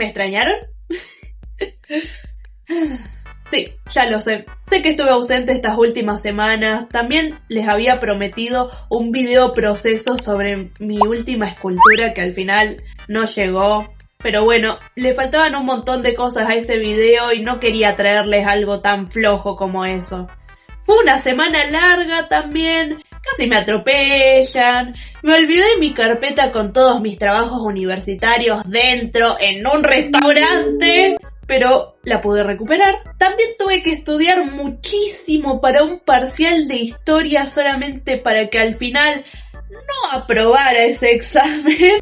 ¿Me extrañaron? Sí, ya lo sé. Sé que estuve ausente estas últimas semanas. También les había prometido un video proceso sobre mi última escultura que al final no llegó. Pero bueno, le faltaban un montón de cosas a ese video y no quería traerles algo tan flojo como eso. Fue una semana larga también, casi me atropellan, me olvidé mi carpeta con todos mis trabajos universitarios dentro en un restaurante, pero la pude recuperar. También tuve que estudiar muchísimo para un parcial de historia solamente para que al final no aprobara ese examen.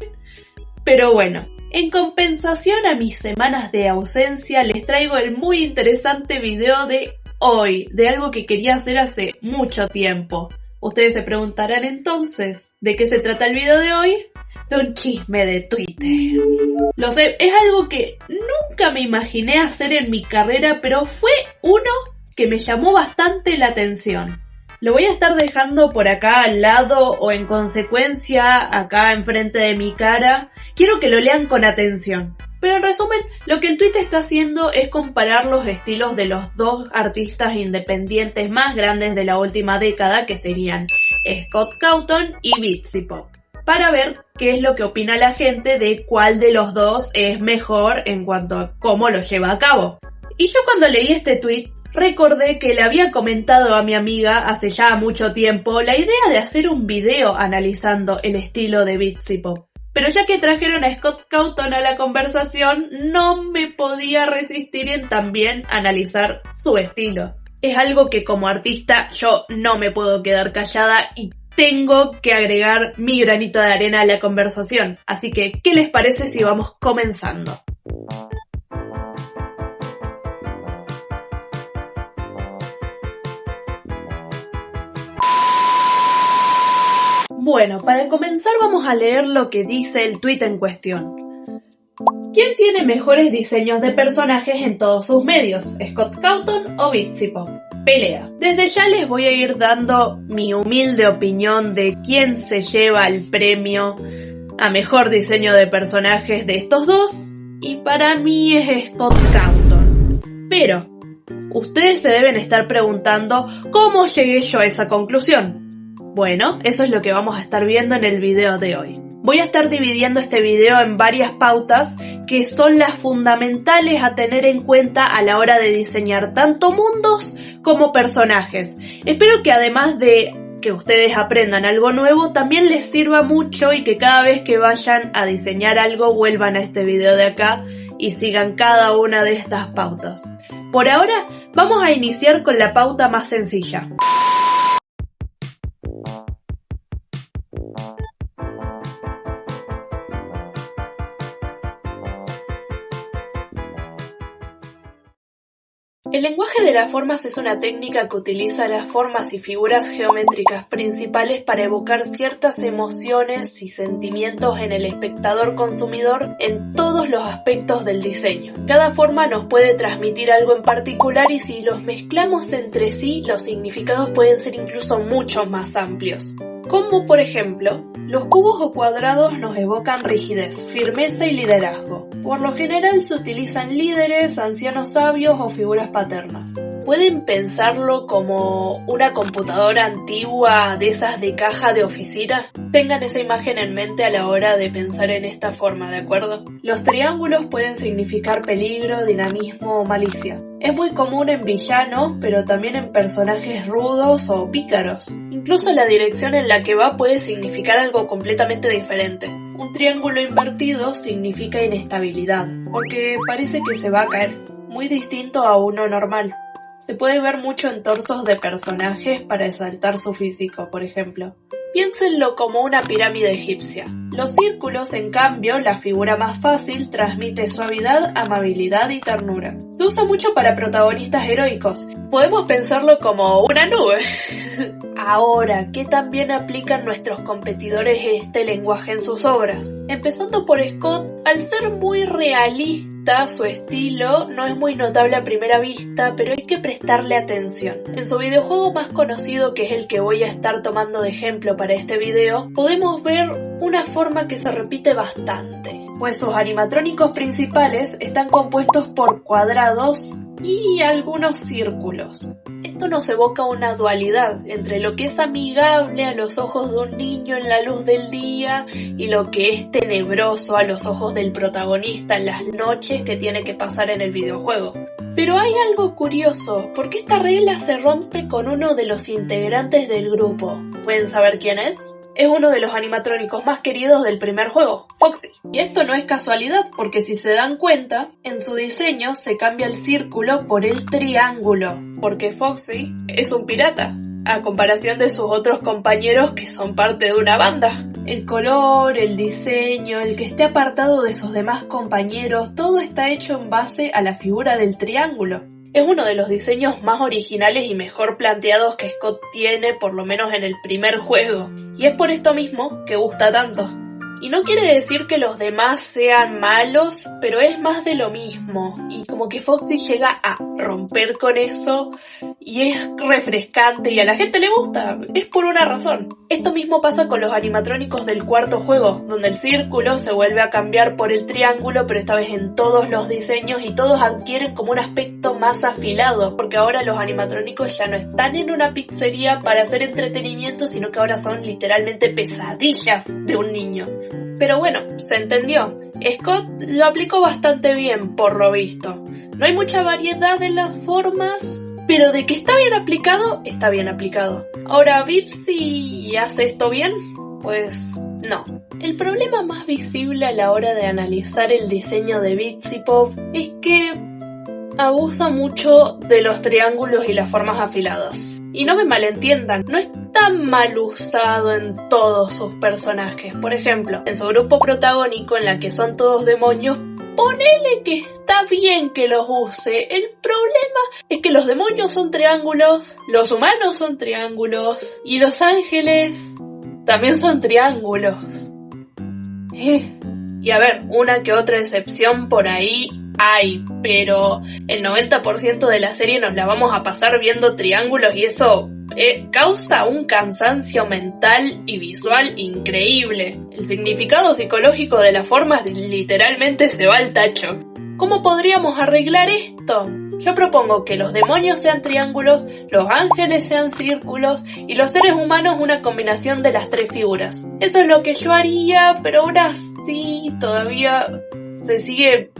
Pero bueno, en compensación a mis semanas de ausencia les traigo el muy interesante video de hoy, de algo que quería hacer hace mucho tiempo. Ustedes se preguntarán entonces, ¿de qué se trata el video de hoy? De un chisme de Twitter. Lo sé, es algo que nunca me imaginé hacer en mi carrera, pero fue uno que me llamó bastante la atención. Lo voy a estar dejando por acá al lado o en consecuencia acá enfrente de mi cara. Quiero que lo lean con atención. Pero en resumen, lo que el tweet está haciendo es comparar los estilos de los dos artistas independientes más grandes de la última década, que serían Scott Cawthon y Bitsy Pop, para ver qué es lo que opina la gente de cuál de los dos es mejor en cuanto a cómo lo lleva a cabo. Y yo cuando leí este tweet recordé que le había comentado a mi amiga hace ya mucho tiempo la idea de hacer un video analizando el estilo de Bitsy Pop. Pero ya que trajeron a Scott Cawthon a la conversación, no me podía resistir en también analizar su estilo. Es algo que como artista yo no me puedo quedar callada y tengo que agregar mi granito de arena a la conversación. Así que, ¿qué les parece si vamos comenzando? Bueno, para comenzar vamos a leer lo que dice el tweet en cuestión. ¿Quién tiene mejores diseños de personajes en todos sus medios? ¿Scott Cawthon o Bitsy Pop? Pelea. Desde ya les voy a ir dando mi humilde opinión de quién se lleva el premio a mejor diseño de personajes de estos dos, y para mí es Scott Cawthon. Pero ustedes se deben estar preguntando ¿cómo llegué yo a esa conclusión? Bueno, eso es lo que vamos a estar viendo en el video de hoy. Voy a estar dividiendo este video en varias pautas que son las fundamentales a tener en cuenta a la hora de diseñar tanto mundos como personajes. Espero que además de que ustedes aprendan algo nuevo, también les sirva mucho y que cada vez que vayan a diseñar algo vuelvan a este video de acá y sigan cada una de estas pautas. Por ahora, vamos a iniciar con la pauta más sencilla. El lenguaje de las formas es una técnica que utiliza las formas y figuras geométricas principales para evocar ciertas emociones y sentimientos en el espectador consumidor en todos los aspectos del diseño. Cada forma nos puede transmitir algo en particular y si los mezclamos entre sí, los significados pueden ser incluso mucho más amplios. Como por ejemplo, los cubos o cuadrados nos evocan rigidez, firmeza y liderazgo. Por lo general se utilizan líderes, ancianos sabios o figuras paternas. ¿Pueden pensarlo como una computadora antigua de esas de caja de oficina? Tengan esa imagen en mente a la hora de pensar en esta forma, ¿de acuerdo? Los triángulos pueden significar peligro, dinamismo o malicia. Es muy común en villanos, pero también en personajes rudos o pícaros. Incluso la dirección en la que va puede significar algo completamente diferente. Un triángulo invertido significa inestabilidad, porque parece que se va a caer, muy distinto a uno normal. Se puede ver mucho en torsos de personajes para exaltar su físico, por ejemplo. Piénsenlo como una pirámide egipcia. Los círculos, en cambio, la figura más fácil, transmite suavidad, amabilidad y ternura. Se usa mucho para protagonistas heroicos. Podemos pensarlo como una nube. Ahora, ¿qué también aplican nuestros competidores este lenguaje en sus obras? Empezando por Scott, al ser muy realista, su estilo no es muy notable a primera vista, pero hay que prestarle atención. En su videojuego más conocido, que es el que voy a estar tomando de ejemplo para este video, podemos ver una forma que se repite bastante. pues sus animatrónicos principales están compuestos por cuadrados y algunos círculos. Esto nos evoca una dualidad entre lo que es amigable a los ojos de un niño en la luz del día y lo que es tenebroso a los ojos del protagonista en las noches que tiene que pasar en el videojuego. Pero hay algo curioso, porque esta regla se rompe con uno de los integrantes del grupo. ¿Pueden saber quién es? Es uno de los animatrónicos más queridos del primer juego, Foxy. Y esto no es casualidad, porque si se dan cuenta, en su diseño se cambia el círculo por el triángulo, porque Foxy es un pirata, a comparación de sus otros compañeros que son parte de una banda. El color, el diseño, el que esté apartado de sus demás compañeros, todo está hecho en base a la figura del triángulo. Es uno de los diseños más originales y mejor planteados que Scott tiene, por lo menos en el primer juego. Y es por esto mismo que gusta tanto. Y no quiere decir que los demás sean malos, pero es más de lo mismo. Y como que Foxy llega a romper con eso y es refrescante y a la gente le gusta. Es por una razón. Esto mismo pasa con los animatrónicos del cuarto juego, donde el círculo se vuelve a cambiar por el triángulo, pero esta vez en todos los diseños y todos adquieren como un aspecto más afilado, porque ahora los animatrónicos ya no están en una pizzería para hacer entretenimiento, sino que ahora son literalmente pesadillas de un niño. Pero bueno, se entendió. Scott lo aplicó bastante bien, por lo visto. No hay mucha variedad en las formas, pero de que está bien aplicado, está bien aplicado. Ahora, ¿Bitsy hace esto bien? Pues no. El problema más visible a la hora de analizar el diseño de Bitsy Pop es que abusa mucho de los triángulos y las formas afiladas. Y no me malentiendan, no está mal usado en todos sus personajes. Por ejemplo, en su grupo protagónico, en la que son todos demonios, ponele que está bien que los use. El problema es que los demonios son triángulos, los humanos son triángulos y los ángeles también son triángulos. Y a ver, una que otra excepción por ahí hay, pero el 90% de la serie nos la vamos a pasar viendo triángulos y eso causa un cansancio mental y visual increíble. El significado psicológico de las formas literalmente se va al tacho. ¿Cómo podríamos arreglar esto? Yo propongo que los demonios sean triángulos, los ángeles sean círculos y los seres humanos una combinación de las tres figuras. Eso es lo que yo haría, pero aún así todavía se sigue...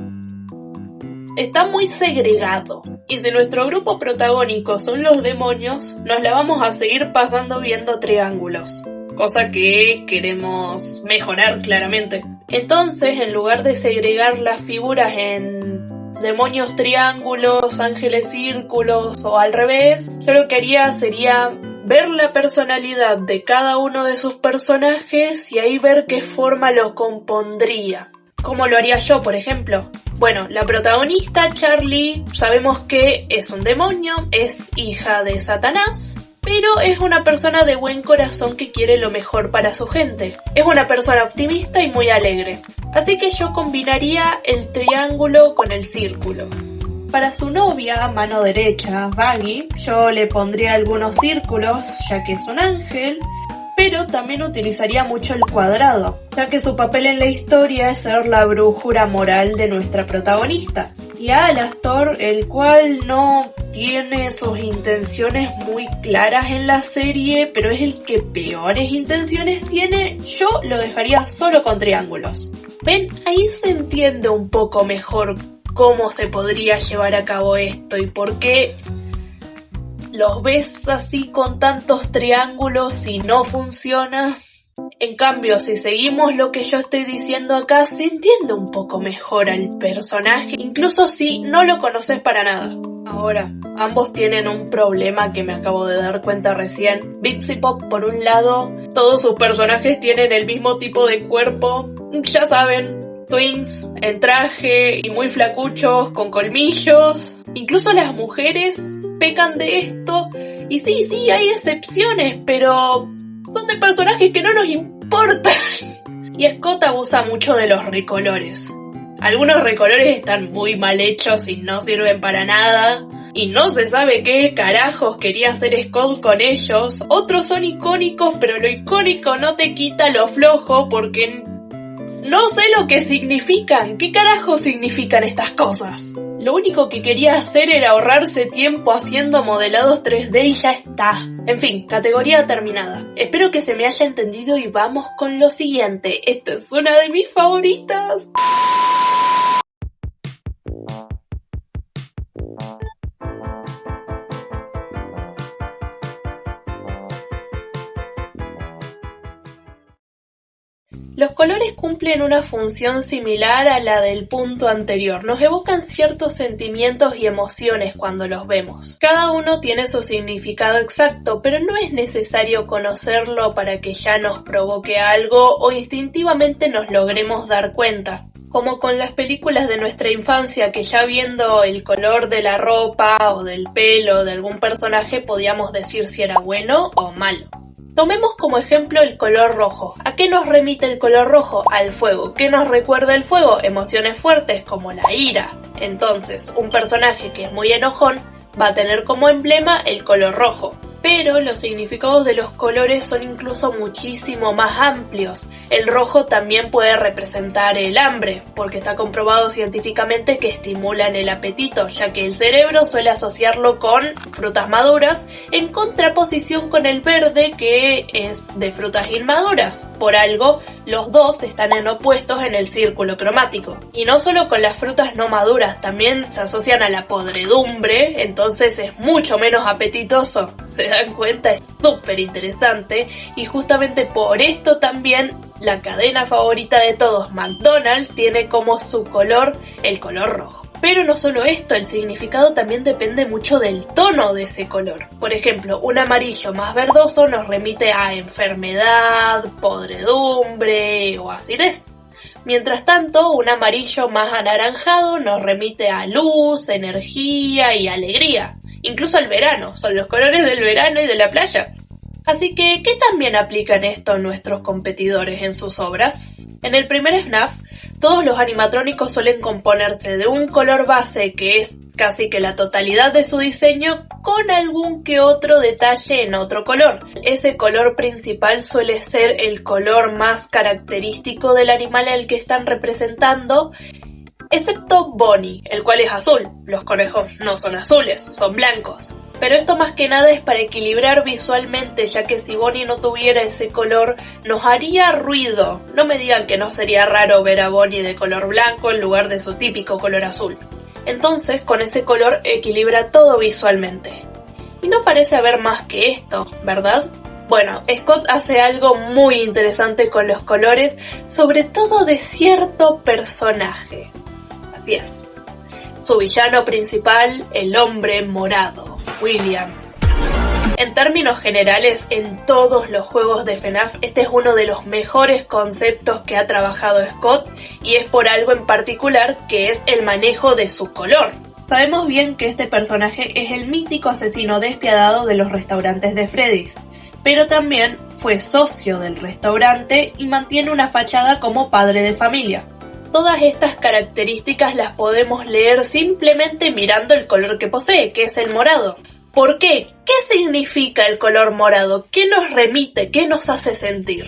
Está muy segregado. Y si nuestro grupo protagónico son los demonios, nos la vamos a seguir pasando viendo triángulos. Cosa que queremos mejorar claramente. Entonces, en lugar de segregar las figuras en demonios triángulos, ángeles círculos o al revés, yo lo que haría sería ver la personalidad de cada uno de sus personajes y ahí ver qué forma lo compondría. ¿Cómo lo haría yo, por ejemplo? Bueno, la protagonista, Charlie, sabemos que es un demonio, es hija de Satanás, pero es una persona de buen corazón que quiere lo mejor para su gente. Es una persona optimista y muy alegre. Así que yo combinaría el triángulo con el círculo. Para su novia, mano derecha, Baggy, yo le pondría algunos círculos, ya que es un ángel, pero también utilizaría mucho el cuadrado, ya que su papel en la historia es ser la brújula moral de nuestra protagonista. Y a Alastor, el cual no tiene sus intenciones muy claras en la serie, pero es el que peores intenciones tiene, yo lo dejaría solo con triángulos. ¿Ven? Ahí se entiende un poco mejor cómo se podría llevar a cabo esto y por qué los ves así con tantos triángulos y no funciona. En cambio, si seguimos lo que yo estoy diciendo acá, se entiende un poco mejor al personaje, incluso si no lo conoces para nada. Ahora, ambos tienen un problema que me acabo de dar cuenta recién. Bitsy Pop, por un lado, todos sus personajes tienen el mismo tipo de cuerpo, ya saben, twins, en traje y muy flacuchos, con colmillos. Incluso las mujeres pecan de esto. Y sí, hay excepciones, pero son de personajes que no nos importan. Y Scott abusa mucho de los recolores. Algunos recolores están muy mal hechos y no sirven para nada. Y no se sabe qué carajos quería hacer Scott con ellos. Otros son icónicos, pero lo icónico no te quita lo flojo porque No sé lo que significan. ¿Qué carajo significan estas cosas? Lo único que quería hacer era ahorrarse tiempo haciendo modelados 3D y ya está. En fin, categoría terminada. Espero que se me haya entendido y vamos con lo siguiente. Esta es una de mis favoritas. Los colores cumplen una función similar a la del punto anterior, nos evocan ciertos sentimientos y emociones cuando los vemos. Cada uno tiene su significado exacto, pero no es necesario conocerlo para que ya nos provoque algo o instintivamente nos logremos dar cuenta. Como con las películas de nuestra infancia, que ya viendo el color de la ropa o del pelo de algún personaje podíamos decir si era bueno o malo. Tomemos como ejemplo el color rojo. ¿A qué nos remite el color rojo? Al fuego. ¿Qué nos recuerda el fuego? Emociones fuertes como la ira. Entonces, un personaje que es muy enojón va a tener como emblema el color rojo. Pero los significados de los colores son incluso muchísimo más amplios. El rojo también puede representar el hambre, porque está comprobado científicamente que estimulan el apetito, ya que el cerebro suele asociarlo con frutas maduras, en contraposición con el verde, que es de frutas inmaduras. Por algo, los dos están en opuestos en el círculo cromático. Y no solo con las frutas no maduras, también se asocian a la podredumbre, entonces es mucho menos apetitoso. ¿Se dan cuenta? Es súper interesante, y justamente por esto también la cadena favorita de todos, McDonald's, tiene como su color el color rojo. Pero no solo esto, el significado también depende mucho del tono de ese color. Por ejemplo, un amarillo más verdoso nos remite a enfermedad, podredumbre o acidez. Mientras tanto, un amarillo más anaranjado nos remite a luz, energía y alegría. Incluso al verano, son los colores del verano y de la playa. Así que, ¿qué también aplican esto nuestros competidores en sus obras? En el primer FNAF, todos los animatrónicos suelen componerse de un color base que es casi que la totalidad de su diseño, con algún que otro detalle en otro color. Ese color principal suele ser el color más característico del animal al que están representando, excepto Bonnie, el cual es azul. Los conejos no son azules, son blancos. Pero esto más que nada es para equilibrar visualmente, ya que si Bonnie no tuviera ese color, nos haría ruido. No me digan que no sería raro ver a Bonnie de color blanco en lugar de su típico color azul. Entonces, con ese color equilibra todo visualmente. Y no parece haber más que esto, ¿verdad? Bueno, Scott hace algo muy interesante con los colores, sobre todo de cierto personaje. Así es. Su villano principal, el hombre morado, William. En términos generales, en todos los juegos de FNAF, este es uno de los mejores conceptos que ha trabajado Scott, y es por algo en particular, que es el manejo de su color. Sabemos bien que este personaje es el mítico asesino despiadado de los restaurantes de Freddy's, pero también fue socio del restaurante y mantiene una fachada como padre de familia. Todas estas características las podemos leer simplemente mirando el color que posee, que es el morado. ¿Por qué? ¿Qué significa el color morado? ¿Qué nos remite? ¿Qué nos hace sentir?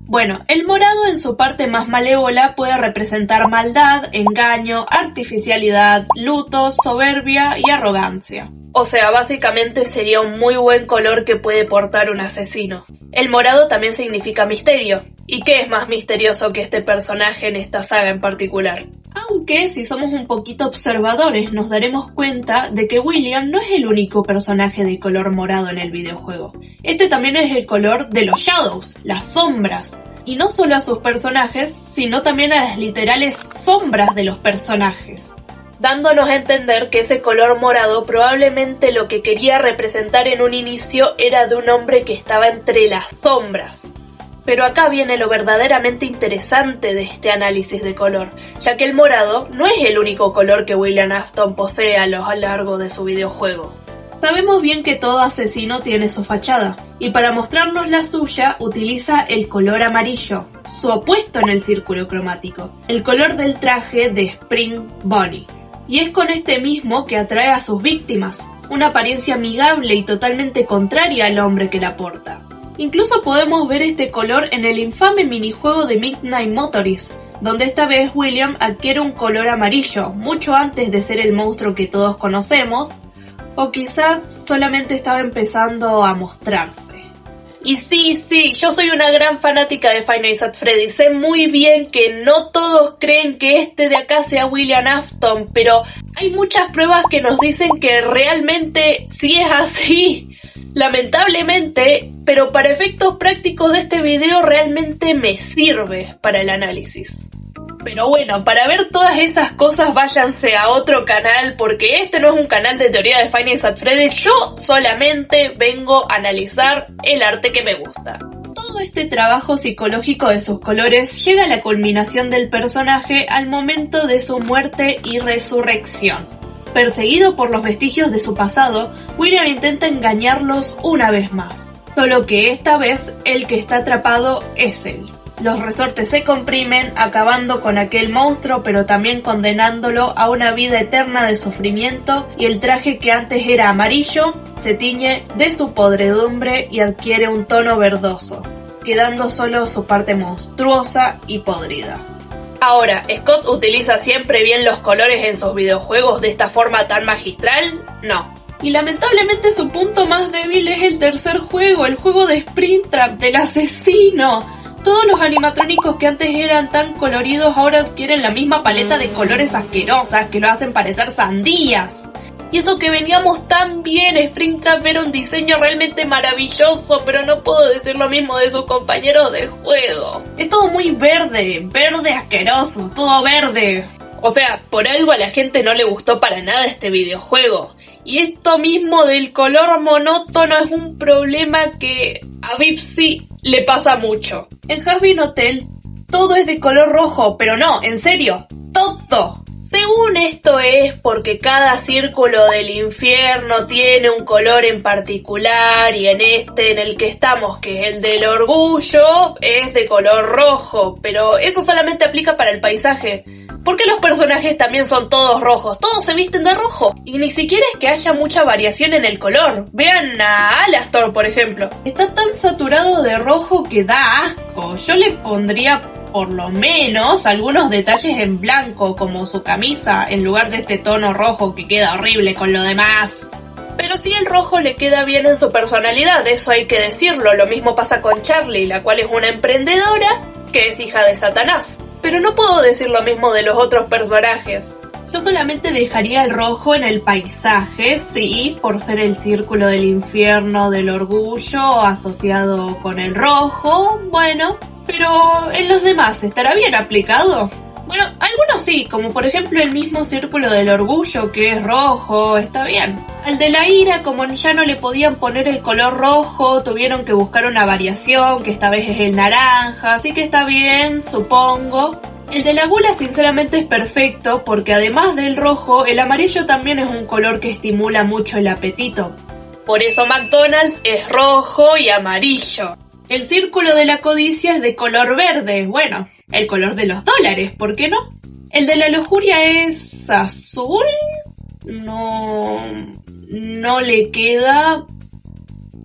Bueno, el morado en su parte más malévola puede representar maldad, engaño, artificialidad, luto, soberbia y arrogancia. O sea, básicamente sería un muy buen color que puede portar un asesino. El morado también significa misterio. ¿Y qué es más misterioso que este personaje en esta saga en particular? Aunque, si somos un poquito observadores, nos daremos cuenta de que William no es el único personaje de color morado en el videojuego. Este también es el color de los shadows, las sombras. Y no solo a sus personajes, sino también a las literales sombras de los personajes, dándonos a entender que ese color morado probablemente lo que quería representar en un inicio era de un hombre que estaba entre las sombras. Pero acá viene lo verdaderamente interesante de este análisis de color, ya que el morado no es el único color que William Afton posee a lo largo de su videojuego. Sabemos bien que todo asesino tiene su fachada, y para mostrarnos la suya utiliza el color amarillo, su opuesto en el círculo cromático, el color del traje de Spring Bonnie. Y es con este mismo que atrae a sus víctimas, una apariencia amigable y totalmente contraria al hombre que la porta. Incluso podemos ver este color en el infame minijuego de Midnight Motorist, donde esta vez William adquiere un color amarillo, mucho antes de ser el monstruo que todos conocemos, o quizás solamente estaba empezando a mostrarse. Y sí, yo soy una gran fanática de Five Nights at Freddy's. Sé muy bien que no todos creen que este de acá sea William Afton, pero hay muchas pruebas que nos dicen que realmente sí es así. Lamentablemente, pero para efectos prácticos de este video realmente me sirve para el análisis. Pero bueno, para ver todas esas cosas váyanse a otro canal, porque este no es un canal de teoría de Five Nights at Freddy's. Yo solamente vengo a analizar el arte que me gusta. Todo este trabajo psicológico de sus colores llega a la culminación del personaje al momento de su muerte y resurrección. Perseguido por los vestigios de su pasado, William intenta engañarlos una vez más. Solo que esta vez el que está atrapado es él. Los resortes se comprimen, acabando con aquel monstruo, pero también condenándolo a una vida eterna de sufrimiento, y el traje que antes era amarillo se tiñe de su podredumbre y adquiere un tono verdoso, quedando solo su parte monstruosa y podrida. Ahora, ¿Scott utiliza siempre bien los colores en sus videojuegos de esta forma tan magistral? No. Y lamentablemente su punto más débil es el tercer juego, el juego de Springtrap, del asesino. Todos los animatrónicos que antes eran tan coloridos ahora adquieren la misma paleta de colores asquerosas que lo hacen parecer sandías. Y eso que veníamos tan bien, Springtrap era un diseño realmente maravilloso, pero no puedo decir lo mismo de sus compañeros de juego. Es todo muy verde asqueroso, todo verde. O sea, por algo a la gente no le gustó para nada este videojuego. Y esto mismo del color monótono es un problema que a Vipsy le pasa mucho. En Hazbin Hotel todo es de color rojo, pero no, en serio, todo. Según esto es porque cada círculo del infierno tiene un color en particular, y en este en el que estamos, que es el del orgullo, es de color rojo, pero eso solamente aplica para el paisaje. Porque los personajes también son todos rojos, todos se visten de rojo, y ni siquiera es que haya mucha variación en el color. Vean a Alastor, por ejemplo. Está tan saturado de rojo que da asco. Yo le pondría por lo menos algunos detalles en blanco, como su camisa, en lugar de este tono rojo que queda horrible con lo demás. Pero sí, el rojo le queda bien en su personalidad, eso hay que decirlo. Lo mismo pasa con Charlie, la cual es una emprendedora que es hija de Satanás. Pero no puedo decir lo mismo de los otros personajes. Yo solamente dejaría el rojo en el paisaje, sí, por ser el círculo del infierno del orgullo asociado con el rojo, bueno, pero en los demás, ¿estará bien aplicado? Bueno, algunos sí, como por ejemplo el mismo círculo del orgullo que es rojo, está bien. Al de la ira, como ya no le podían poner el color rojo, tuvieron que buscar una variación, que esta vez es el naranja, así que está bien, supongo. El de la gula sinceramente es perfecto, porque además del rojo, el amarillo también es un color que estimula mucho el apetito. Por eso McDonald's es rojo y amarillo. El círculo de la codicia es de color verde, bueno, el color de los dólares, ¿por qué no? El de la lujuria es azul, no le queda,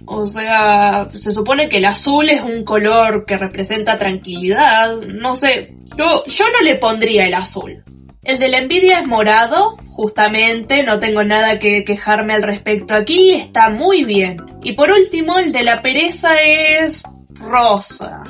o sea, se supone que el azul es un color que representa tranquilidad, no sé, yo no le pondría el azul. El de la envidia es morado, justamente, no tengo nada que quejarme al respecto aquí, está muy bien. Y por último, el de la pereza es rosa,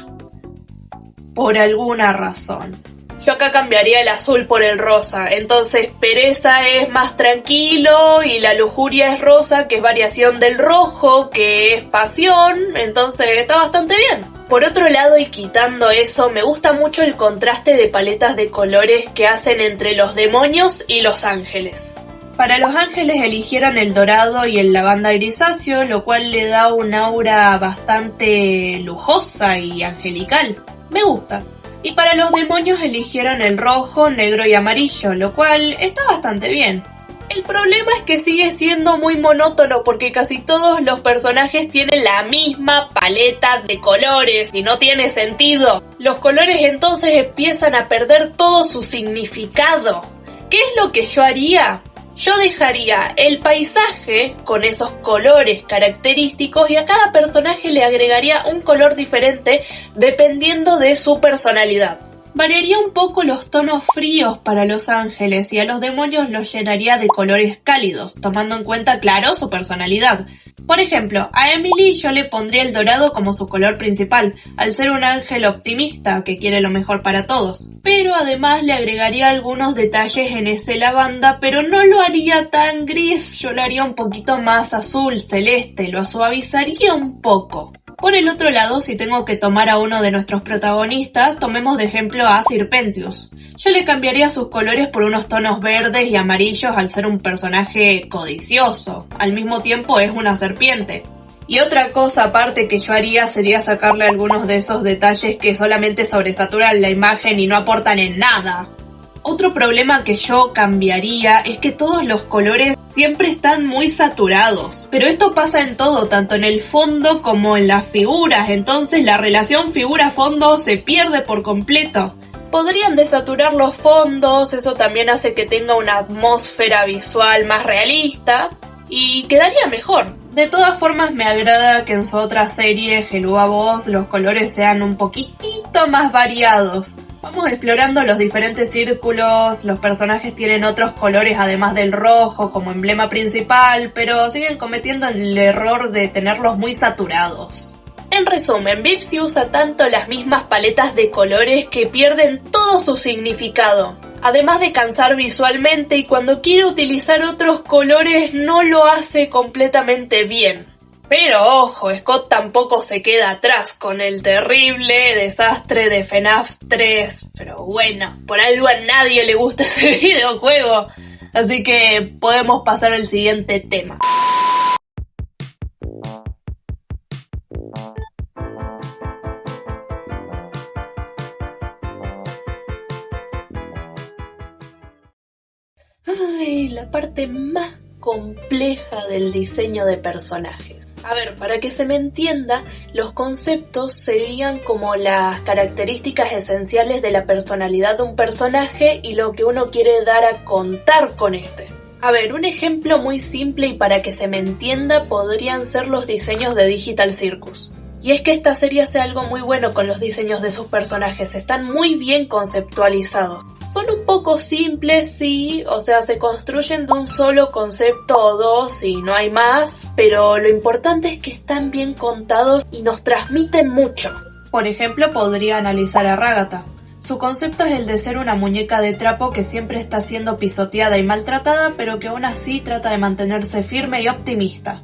por alguna razón. Yo acá cambiaría el azul por el rosa, entonces pereza es más tranquilo y la lujuria es rosa, que es variación del rojo, que es pasión, entonces está bastante bien. Por otro lado, y quitando eso, me gusta mucho el contraste de paletas de colores que hacen entre los demonios y los ángeles. Para los ángeles eligieron el dorado y el lavanda grisáceo, lo cual le da un aura bastante lujosa y angelical. Me gusta. Y para los demonios eligieron el rojo, negro y amarillo, lo cual está bastante bien. El problema es que sigue siendo muy monótono porque casi todos los personajes tienen la misma paleta de colores y no tiene sentido. Los colores entonces empiezan a perder todo su significado. ¿Qué es lo que yo haría? Yo dejaría el paisaje con esos colores característicos y a cada personaje le agregaría un color diferente dependiendo de su personalidad. Variaría un poco los tonos fríos para los ángeles y a los demonios los llenaría de colores cálidos, tomando en cuenta, claro, su personalidad. Por ejemplo, a Emily yo le pondría el dorado como su color principal, al ser un ángel optimista que quiere lo mejor para todos. Pero además le agregaría algunos detalles en ese lavanda, pero no lo haría tan gris, yo lo haría un poquito más azul, celeste, lo suavizaría un poco. Por el otro lado, si tengo que tomar a uno de nuestros protagonistas, tomemos de ejemplo a Serpentius. Yo le cambiaría sus colores por unos tonos verdes y amarillos al ser un personaje codicioso. Al mismo tiempo es una serpiente. Y otra cosa aparte que yo haría sería sacarle algunos de esos detalles que solamente sobresaturan la imagen y no aportan en nada. Otro problema que yo cambiaría es que todos los colores siempre están muy saturados. Pero esto pasa en todo, tanto en el fondo como en las figuras. Entonces la relación figura-fondo se pierde por completo. Podrían desaturar los fondos, eso también hace que tenga una atmósfera visual más realista y quedaría mejor. De todas formas me agrada que en su otra serie, Hello a Vos, los colores sean un poquitito más variados. Vamos explorando los diferentes círculos, los personajes tienen otros colores además del rojo como emblema principal, pero siguen cometiendo el error de tenerlos muy saturados. En resumen, Bibsy usa tanto las mismas paletas de colores que pierden todo su significado. Además de cansar visualmente y cuando quiere utilizar otros colores no lo hace completamente bien. Pero ojo, Scott tampoco se queda atrás con el terrible desastre de FNAF 3. Pero bueno, por algo a nadie le gusta ese videojuego. Así que podemos pasar al siguiente tema. Ay, la parte más compleja del diseño de personajes. A ver, para que se me entienda, los conceptos serían como las características esenciales de la personalidad de un personaje y lo que uno quiere dar a contar con este. A ver, un ejemplo muy simple y para que se me entienda podrían ser los diseños de Digital Circus. Y es que esta serie hace algo muy bueno con los diseños de sus personajes, están muy bien conceptualizados. Son un poco simples, sí, o sea, se construyen de un solo concepto o dos y no hay más, pero lo importante es que están bien contados y nos transmiten mucho. Por ejemplo, podría analizar a Ragatha. Su concepto es el de ser una muñeca de trapo que siempre está siendo pisoteada y maltratada, pero que aún así trata de mantenerse firme y optimista.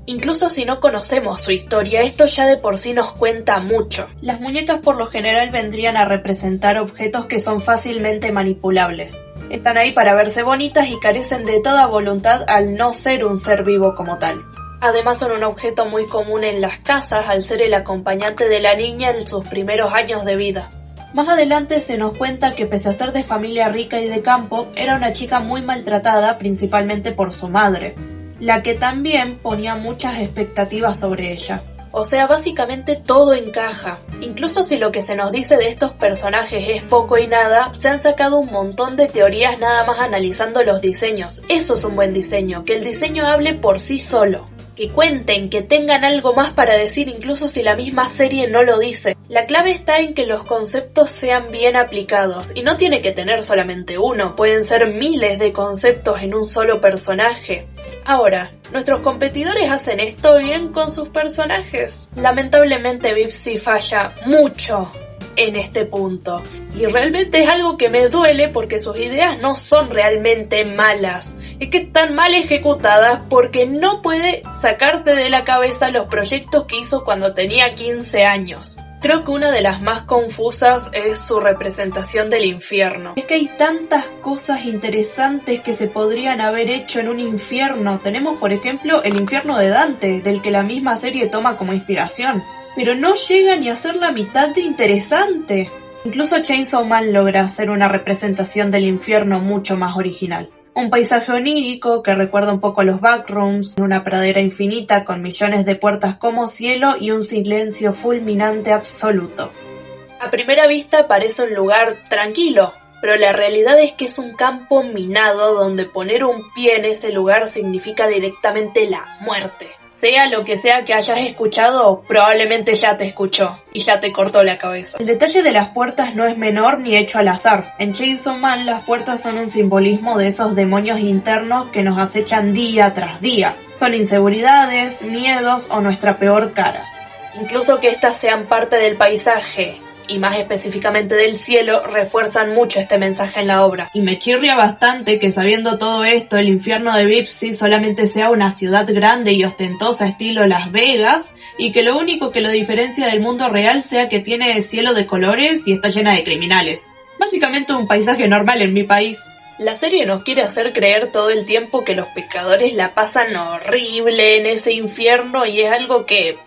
Incluso si no conocemos su historia, esto ya de por sí nos cuenta mucho. Las muñecas por lo general vendrían a representar objetos que son fácilmente manipulables. Están ahí para verse bonitas y carecen de toda voluntad al no ser un ser vivo como tal. Además son un objeto muy común en las casas al ser el acompañante de la niña en sus primeros años de vida. Más adelante se nos cuenta que pese a ser de familia rica y de campo, era una chica muy maltratada principalmente por su madre, la que también ponía muchas expectativas sobre ella. O sea, básicamente todo encaja. Incluso si lo que se nos dice de estos personajes es poco y nada, se han sacado un montón de teorías nada más analizando los diseños. Eso es un buen diseño, que el diseño hable por sí solo. Que cuenten, que tengan algo más para decir incluso si la misma serie no lo dice. La clave está en que los conceptos sean bien aplicados y no tiene que tener solamente uno, pueden ser miles de conceptos en un solo personaje. Ahora, ¿nuestros competidores hacen esto bien con sus personajes? Lamentablemente Bibsy falla mucho en este punto y realmente es algo que me duele porque sus ideas no son realmente malas, es que están mal ejecutadas porque no puede sacarse de la cabeza los proyectos que hizo cuando tenía 15 años. Creo que una de las más confusas es su representación del infierno. Es que hay tantas cosas interesantes que se podrían haber hecho en un infierno. Tenemos, por ejemplo, el infierno de Dante, del que la misma serie toma como inspiración. Pero no llega ni a ser la mitad de interesante. Incluso Chainsaw Man logra hacer una representación del infierno mucho más original. Un paisaje onírico que recuerda un poco a los backrooms, una pradera infinita con millones de puertas como cielo y un silencio fulminante absoluto. A primera vista parece un lugar tranquilo, pero la realidad es que es un campo minado donde poner un pie en ese lugar significa directamente la muerte. Sea lo que sea que hayas escuchado, probablemente ya te escuchó y ya te cortó la cabeza. El detalle de las puertas no es menor ni hecho al azar. En Chainsaw Man las puertas son un simbolismo de esos demonios internos que nos acechan día tras día. Son inseguridades, miedos o nuestra peor cara. Incluso que estas sean parte del paisaje, y más específicamente del cielo, refuerzan mucho este mensaje en la obra. Y me chirria bastante que sabiendo todo esto, el infierno de Bipsy solamente sea una ciudad grande y ostentosa estilo Las Vegas, y que lo único que lo diferencia del mundo real sea que tiene cielo de colores y está llena de criminales. Básicamente un paisaje normal en mi país. La serie nos quiere hacer creer todo el tiempo que los pecadores la pasan horrible en ese infierno, y es algo que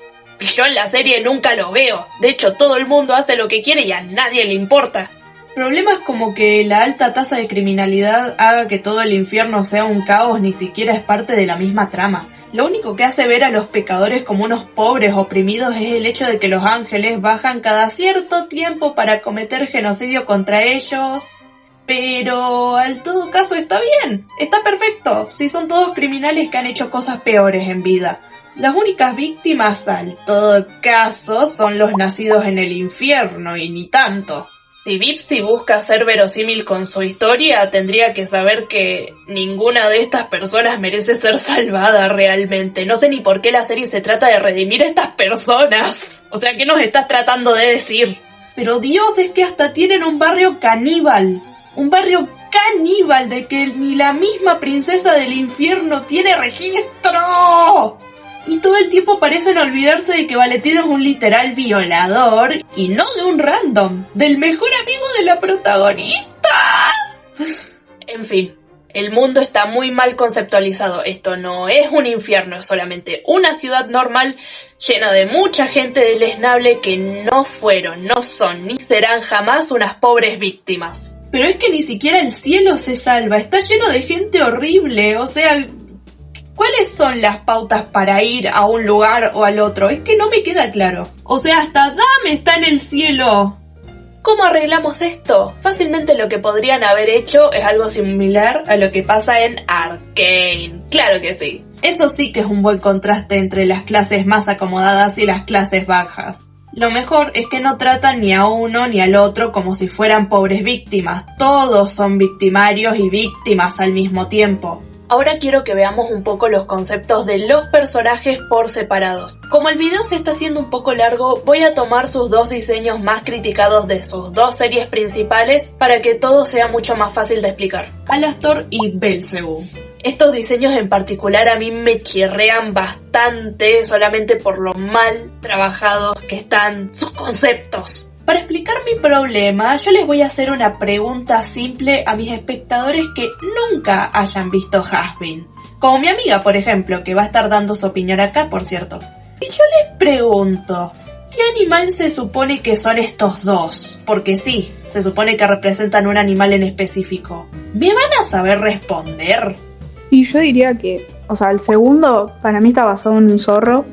yo en la serie nunca lo veo. De hecho, todo el mundo hace lo que quiere y a nadie le importa. Problemas como que la alta tasa de criminalidad haga que todo el infierno sea un caos ni siquiera es parte de la misma trama. Lo único que hace ver a los pecadores como unos pobres oprimidos es el hecho de que los ángeles bajan cada cierto tiempo para cometer genocidio contra ellos. Pero al todo caso está bien, está perfecto, si son todos criminales que han hecho cosas peores en vida. Las únicas víctimas, al todo caso, son los nacidos en el infierno, y ni tanto. Si Bipsy busca ser verosímil con su historia, tendría que saber que ninguna de estas personas merece ser salvada realmente. No sé ni por qué la serie se trata de redimir a estas personas. O sea, ¿qué nos estás tratando de decir? Pero Dios, es que hasta tienen un barrio caníbal. Un barrio caníbal de que ni la misma princesa del infierno tiene registro. Y todo el tiempo parecen olvidarse de que Valentín es un literal violador, y no de un random, del mejor amigo de la protagonista. En fin, el mundo está muy mal conceptualizado. Esto no es un infierno, es solamente una ciudad normal llena de mucha gente deleznable que no fueron, no son, ni serán jamás unas pobres víctimas. Pero es que ni siquiera el cielo se salva, está lleno de gente horrible, o sea, ¿cuáles son las pautas para ir a un lugar o al otro? Es que no me queda claro. O sea, hasta Dame está en el cielo. ¿Cómo arreglamos esto? Fácilmente lo que podrían haber hecho es algo similar a lo que pasa en Arcane. Claro que sí. Eso sí que es un buen contraste entre las clases más acomodadas y las clases bajas. Lo mejor es que no tratan ni a uno ni al otro como si fueran pobres víctimas. Todos son victimarios y víctimas al mismo tiempo. Ahora quiero que veamos un poco los conceptos de los personajes por separados. Como el video se está haciendo un poco largo, voy a tomar sus dos diseños más criticados de sus dos series principales para que todo sea mucho más fácil de explicar. Alastor y Belzebú. Estos diseños en particular a mí me chirrean bastante solamente por lo mal trabajados que están sus conceptos. Para explicar mi problema, yo les voy a hacer una pregunta simple a mis espectadores que nunca hayan visto Hazbin. Como mi amiga, por ejemplo, que va a estar dando su opinión acá, por cierto. Y yo les pregunto, ¿qué animal se supone que son estos dos? Porque sí, se supone que representan un animal en específico. ¿Me van a saber responder? Y yo diría que, el segundo para mí está basado en un zorro.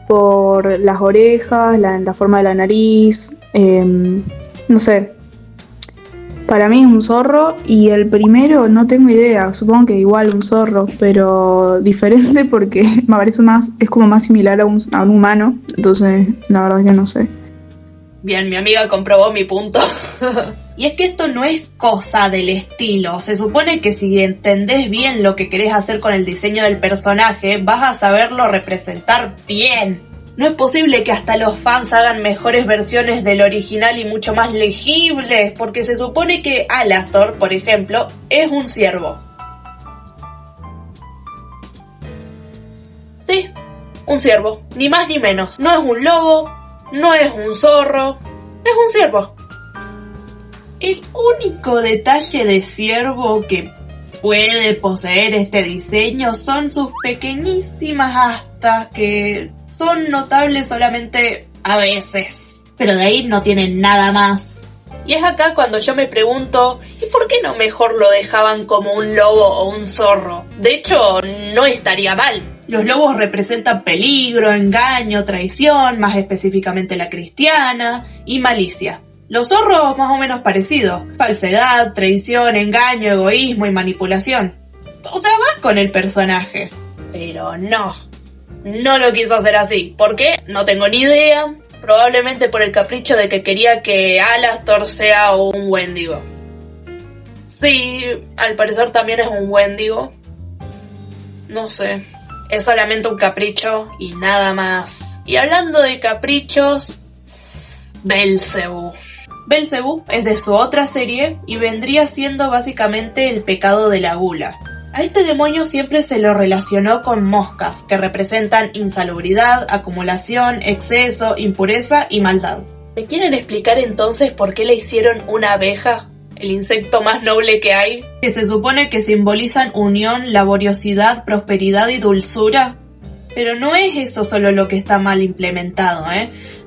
Por las orejas, la forma de la nariz, no sé. Para mí es un zorro, y el primero no tengo idea, supongo que igual un zorro, pero diferente porque me parece es como más similar a un humano, entonces la verdad es que no sé. Bien, mi amiga comprobó mi punto. Y es que esto no es cosa del estilo. Se supone que si entendés bien lo que querés hacer con el diseño del personaje, vas a saberlo representar bien. No es posible que hasta los fans hagan mejores versiones del original y mucho más legibles, porque se supone que Alastor, por ejemplo, es un ciervo. Sí, un ciervo, ni más ni menos. No es un lobo, no es un zorro, es un ciervo. El único detalle de ciervo que puede poseer este diseño son sus pequeñísimas astas que son notables solamente a veces, pero de ahí no tienen nada más. Y es acá cuando yo me pregunto, ¿y por qué no mejor lo dejaban como un lobo o un zorro? De hecho, no estaría mal. Los lobos representan peligro, engaño, traición, más específicamente la cristiana, y malicia. Los zorros más o menos parecidos, falsedad, traición, engaño, egoísmo y manipulación. O sea, vas con el personaje. Pero no. no lo quiso hacer así. ¿Por qué? No tengo ni idea. Probablemente por el capricho de que quería que Alastor sea un Wendigo. Sí, al parecer también es un Wendigo. No sé, es solamente un capricho y nada más. Y hablando de caprichos, Belzebú. Belzebú es de su otra serie y vendría siendo básicamente el pecado de la gula. A este demonio siempre se lo relacionó con moscas, que representan insalubridad, acumulación, exceso, impureza y maldad. ¿Me quieren explicar entonces por qué le hicieron una abeja? El insecto más noble que hay, que se supone que simbolizan unión, laboriosidad, prosperidad y dulzura. Pero no es eso solo lo que está mal implementado,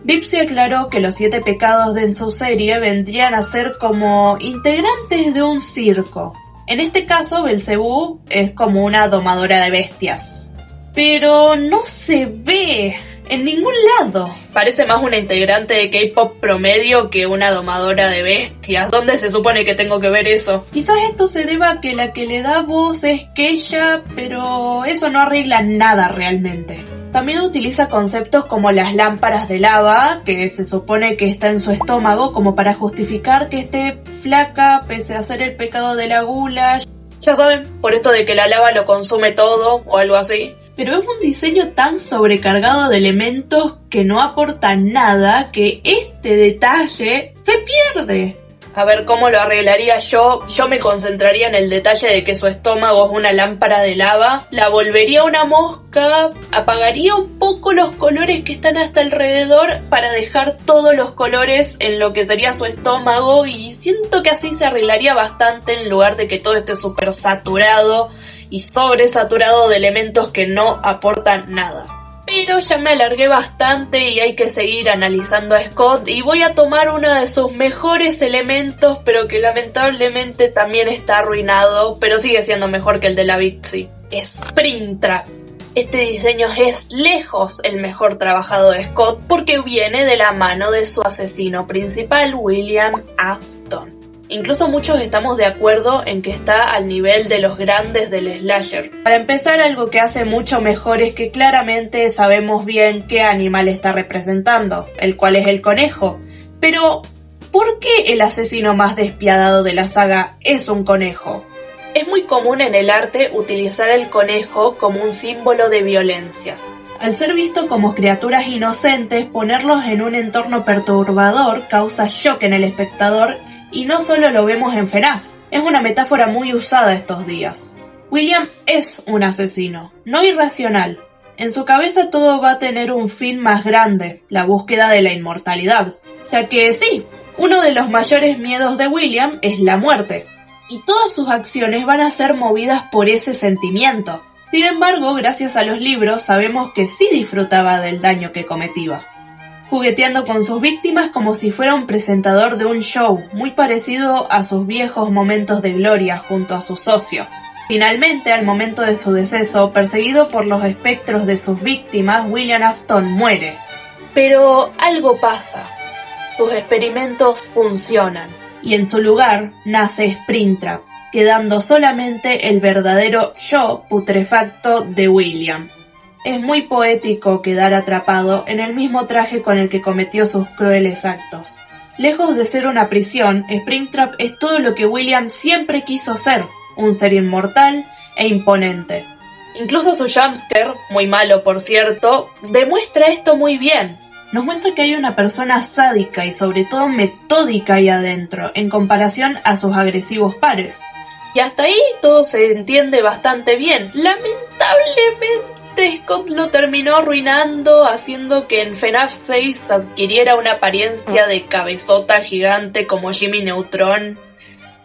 Bipsy aclaró que los 7 pecados en su serie vendrían a ser como integrantes de un circo. En este caso, Belzebú es como una domadora de bestias. Pero no se ve en ningún lado. Parece más una integrante de K-pop promedio que una domadora de bestias. ¿Dónde se supone que tengo que ver eso? Quizás esto se deba a que la que le da voz es Keisha, pero eso no arregla nada realmente. También utiliza conceptos como las lámparas de lava, que se supone que está en su estómago, como para justificar que esté flaca pese a ser el pecado de la gula. Ya saben, por esto de que la lava lo consume todo o algo así. Pero es un diseño tan sobrecargado de elementos que no aportan nada que este detalle se pierde. A ver, ¿cómo lo arreglaría yo? Yo me concentraría en el detalle de que su estómago es una lámpara de lava, la volvería una mosca, apagaría un poco los colores que están hasta alrededor para dejar todos los colores en lo que sería su estómago y siento que así se arreglaría bastante en lugar de que todo esté súper saturado y sobresaturado de elementos que no aportan nada. Pero ya me alargué bastante y hay que seguir analizando a Scott y voy a tomar uno de sus mejores elementos, pero que lamentablemente también está arruinado, pero sigue siendo mejor que el de la Bitsy. Springtrap. Este diseño es lejos el mejor trabajado de Scott porque viene de la mano de su asesino principal, William Afton. Incluso muchos estamos de acuerdo en que está al nivel de los grandes del slasher. Para empezar, algo que hace mucho mejor es que claramente sabemos bien qué animal está representando, el cual es el conejo. Pero, ¿por qué el asesino más despiadado de la saga es un conejo? Es muy común en el arte utilizar el conejo como un símbolo de violencia. Al ser visto como criaturas inocentes, ponerlos en un entorno perturbador causa shock en el espectador. Y no solo lo vemos en FNAF, es una metáfora muy usada estos días. William es un asesino, no irracional. En su cabeza todo va a tener un fin más grande, la búsqueda de la inmortalidad. Ya que sí, uno de los mayores miedos de William es la muerte. Y todas sus acciones van a ser movidas por ese sentimiento. Sin embargo, gracias a los libros sabemos que sí disfrutaba del daño que cometía, jugueteando con sus víctimas como si fuera un presentador de un show, muy parecido a sus viejos momentos de gloria junto a su socio. Finalmente, al momento de su deceso, perseguido por los espectros de sus víctimas, William Afton muere. Pero algo pasa. Sus experimentos funcionan. Y en su lugar nace Springtrap, quedando solamente el verdadero yo putrefacto de William. Es muy poético quedar atrapado en el mismo traje con el que cometió sus crueles actos. Lejos de ser una prisión, Springtrap es todo lo que William siempre quiso ser, un ser inmortal e imponente. Incluso su jumpscare, muy malo por cierto, demuestra esto muy bien. Nos muestra que hay una persona sádica y sobre todo metódica ahí adentro, en comparación a sus agresivos pares. Y hasta ahí todo se entiende bastante bien. Lamentablemente, Scott lo terminó arruinando, haciendo que en FNAF 6 adquiriera una apariencia de cabezota gigante como Jimmy Neutron.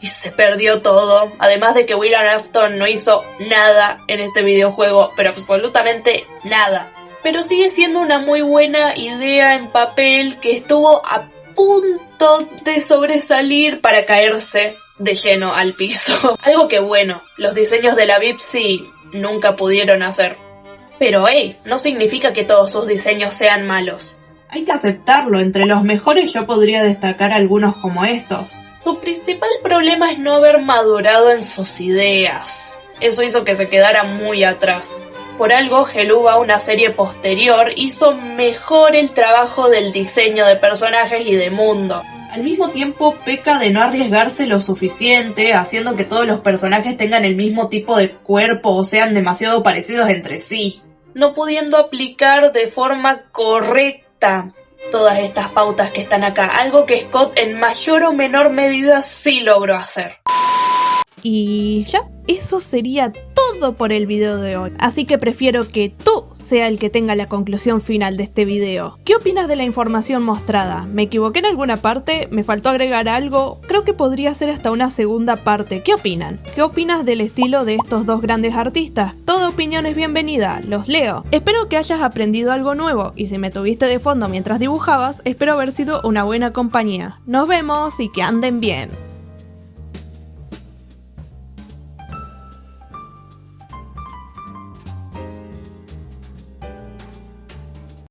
Y se perdió todo, además de que William Afton no hizo nada en este videojuego, pero absolutamente nada. Pero sigue siendo una muy buena idea en papel que estuvo a punto de sobresalir para caerse de lleno al piso. Algo que bueno, los diseños de la Bipsy nunca pudieron hacer. Pero no significa que todos sus diseños sean malos. Hay que aceptarlo, entre los mejores yo podría destacar algunos como estos. Su principal problema es no haber madurado en sus ideas. Eso hizo que se quedara muy atrás. Por algo, Helluva, una serie posterior, hizo mejor el trabajo del diseño de personajes y de mundo. Al mismo tiempo, peca de no arriesgarse lo suficiente, haciendo que todos los personajes tengan el mismo tipo de cuerpo o sean demasiado parecidos entre sí, no pudiendo aplicar de forma correcta todas estas pautas que están acá, algo que Scott en mayor o menor medida sí logró hacer. Y ya, eso sería todo por el video de hoy. Así que prefiero que tú sea el que tenga la conclusión final de este video. ¿Qué opinas de la información mostrada? ¿Me equivoqué en alguna parte? ¿Me faltó agregar algo? Creo que podría ser hasta una segunda parte. ¿Qué opinan? ¿Qué opinas del estilo de estos dos grandes artistas? Toda opinión es bienvenida, los leo. Espero que hayas aprendido algo nuevo y si me tuviste de fondo mientras dibujabas, espero haber sido una buena compañía. Nos vemos y que anden bien.